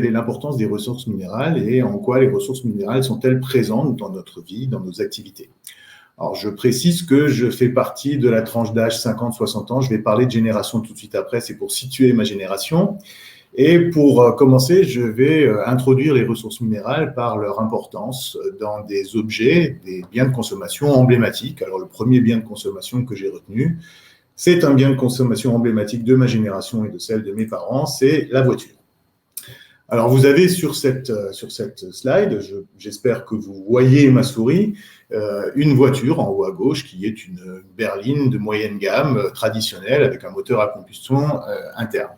est l'importance des ressources minérales et en quoi les ressources minérales sont-elles présentes dans notre vie, dans nos activités. Alors, je précise que je fais partie de la tranche d'âge 50-60 ans. Je vais parler de génération tout de suite après, c'est pour situer ma génération. Et pour commencer, je vais introduire les ressources minérales par leur importance dans des objets, des biens de consommation emblématiques. Alors, le premier bien de consommation que j'ai retenu, c'est un bien de consommation emblématique de ma génération et de celle de mes parents, c'est la voiture. Alors, vous avez sur cette slide, j'espère que vous voyez ma souris, une voiture en haut à gauche qui est une berline de moyenne gamme traditionnelle avec un moteur à combustion interne.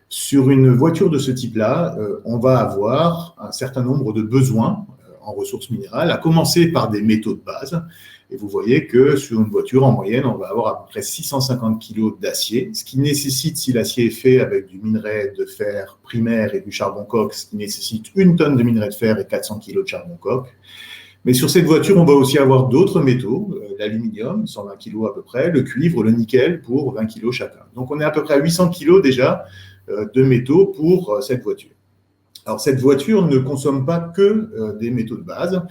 Sur une voiture de ce type-là, on va avoir un certain nombre de besoins en ressources minérales, à commencer par des métaux de base. Et vous voyez que sur une voiture, en moyenne, on va avoir à peu près 650 kg d'acier, ce qui nécessite, si l'acier est fait avec du minerai de fer primaire et du charbon coke, ce qui nécessite 1 tonne de minerai de fer et 400 kg de charbon coke. Mais sur cette voiture, on va aussi avoir d'autres métaux, l'aluminium, 120 kg à peu près, le cuivre, le nickel pour 20 kg chacun. Donc on est à peu près à 800 kg déjà de métaux pour cette voiture. Alors cette voiture ne consomme pas que des métaux de base,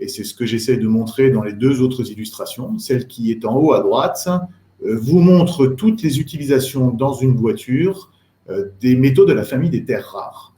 et c'est ce que j'essaie de montrer dans les deux autres illustrations. Celle qui est en haut à droite vous montre toutes les utilisations dans une voiture des métaux de la famille des terres rares.